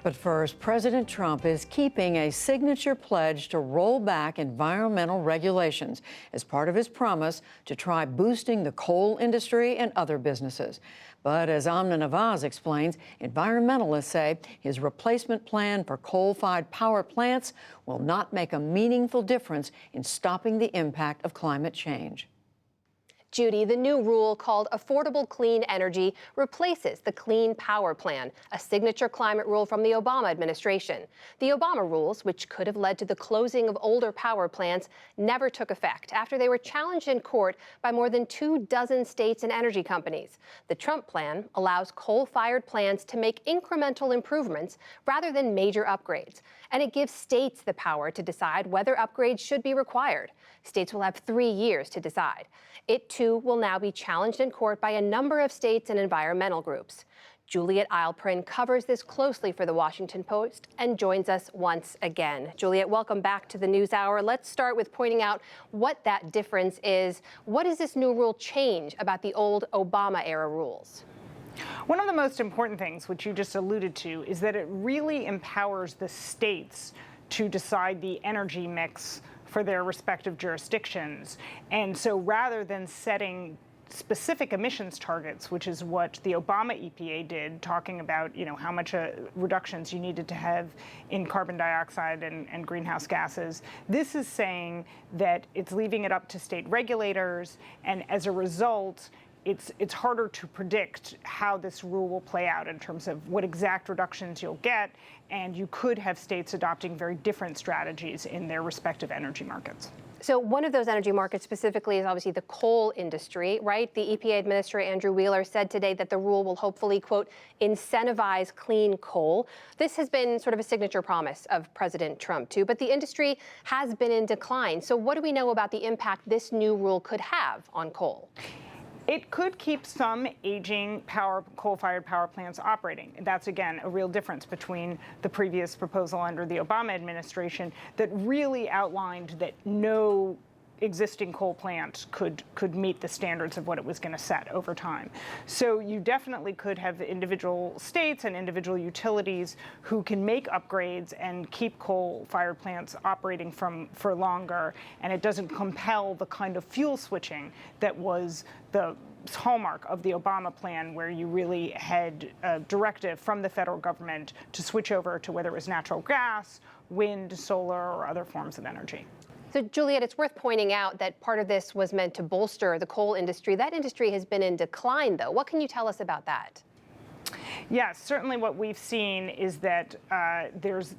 But first, President Trump is keeping a signature pledge to roll back environmental regulations as part of his promise to try boosting the coal industry and other businesses. But as Amna Nawaz explains, environmentalists say his replacement plan for coal-fired power plants will not make a meaningful difference in stopping the impact of climate change. Judy, the new rule called Affordable Clean Energy replaces the Clean Power Plan, a signature climate rule from the Obama administration. The Obama rules, which could have led to the closing of older power plants, never took effect after they were challenged in court by more than 24 states and energy companies. The Trump plan allows coal-fired plants to make incremental improvements rather than major upgrades, and it gives states the power to decide whether upgrades should be required. States will have 3 years to decide. It, too, will now be challenged in court by a number of states and environmental groups. Juliet Eilperin covers this closely for The Washington Post and joins us once again. Juliet, welcome back to the NewsHour. Let's start with pointing out what that difference is. What does this new rule change about the old Obama-era rules? One of the most important things, which you just alluded to, is that it really empowers the states to decide the energy mix for their respective jurisdictions. And so rather than setting specific emissions targets, which is what the Obama EPA did, talking about, how much reductions you needed to have in carbon dioxide and greenhouse gases, this is saying that it's leaving it up to state regulators, and as a result, it's harder to predict how this rule will play out in terms of what exact reductions you'll get, and you could have states adopting very different strategies in their respective energy markets. So one of those energy markets specifically is obviously the coal industry, right? The EPA Administrator Andrew Wheeler said today that the rule will hopefully, quote, incentivize clean coal. This has been sort of a signature promise of President Trump, too, but the industry has been in decline. So what do we know about the impact this new rule could have on coal? It could keep some aging coal-fired power plants operating. That's, again, a real difference between the previous proposal under the Obama administration that really outlined that no existing coal plant could meet the standards of what it was going to set over time. So you definitely could have individual states and individual utilities who can make upgrades and keep coal-fired plants operating for longer, and it doesn't compel the kind of fuel switching that was the hallmark of the Obama plan, where you really had a directive from the federal government to switch over to whether it was natural gas, wind, solar, or other forms of energy. So, Juliet, it's worth pointing out that part of this was meant to bolster the coal industry. That industry has been in decline, though. What can you tell us about that? Yes, certainly what we've seen is that there's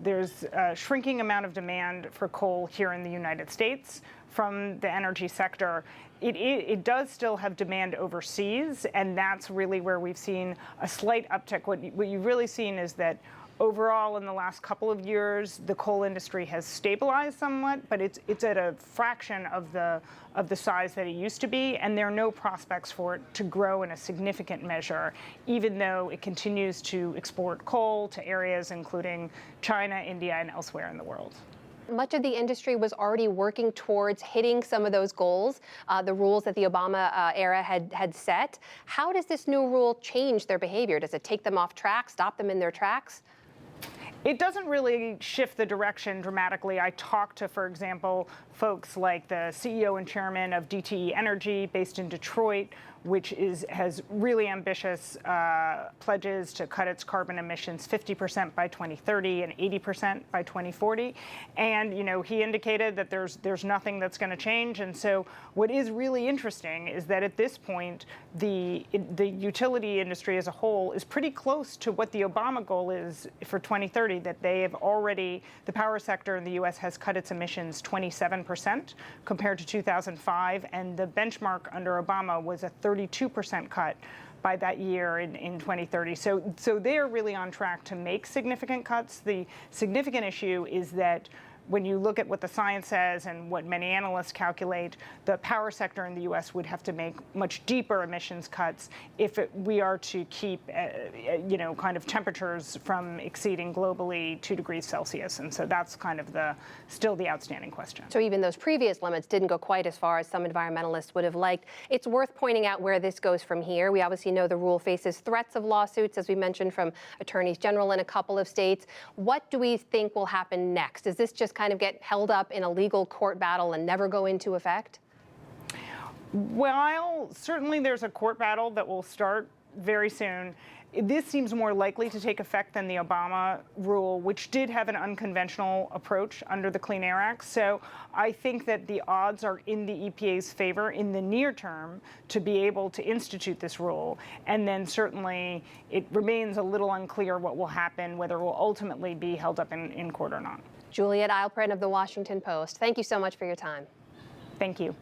a shrinking amount of demand for coal here in the United States from the energy sector. It does still have demand overseas, and that's really where we've seen a slight uptick. What you've really seen is that overall, in the last couple of years, the coal industry has stabilized somewhat, but it's at a fraction of the size that it used to be, and there are no prospects for it to grow in a significant measure, even though it continues to export coal to areas including China, India, and elsewhere in the world. Much of the industry was already working towards hitting some of those goals, the rules that the Obama era had set. How does this new rule change their behavior? Does it take them off track, stop them in their tracks? It doesn't really shift the direction dramatically. I talked to, for example, folks like the CEO and chairman of DTE Energy based in Detroit, which has really ambitious pledges to cut its carbon emissions 50% by 2030 and 80% by 2040. And he indicated that there's nothing that's going to change. And so what is really interesting is that at this point, the utility industry as a whole is pretty close to what the Obama goal is for 2030. That they have already, the power sector in the U.S. has cut its emissions 27% compared to 2005, and the benchmark under Obama was a 32% cut by that year in 2030. So they're really on track to make significant cuts. The significant issue is that when you look at what the science says and what many analysts calculate, the power sector in the U.S. would have to make much deeper emissions cuts if we are to keep, kind of temperatures from exceeding globally 2 degrees Celsius. And so that's kind of still the outstanding question. So even those previous limits didn't go quite as far as some environmentalists would have liked. It's worth pointing out where this goes from here. We obviously know the rule faces threats of lawsuits, as we mentioned, from attorneys general in a couple of states. What do we think will happen next? Does this just kind of get held up in a legal court battle and never go into effect? Well, certainly there's a court battle that will start very soon. This seems more likely to take effect than the Obama rule, which did have an unconventional approach under the Clean Air Act. So I think that the odds are in the EPA's favor in the near term to be able to institute this rule. And then certainly it remains a little unclear what will happen, whether it will ultimately be held up in court or not. Juliet Eilperin of The Washington Post, thank you so much for your time. Thank you.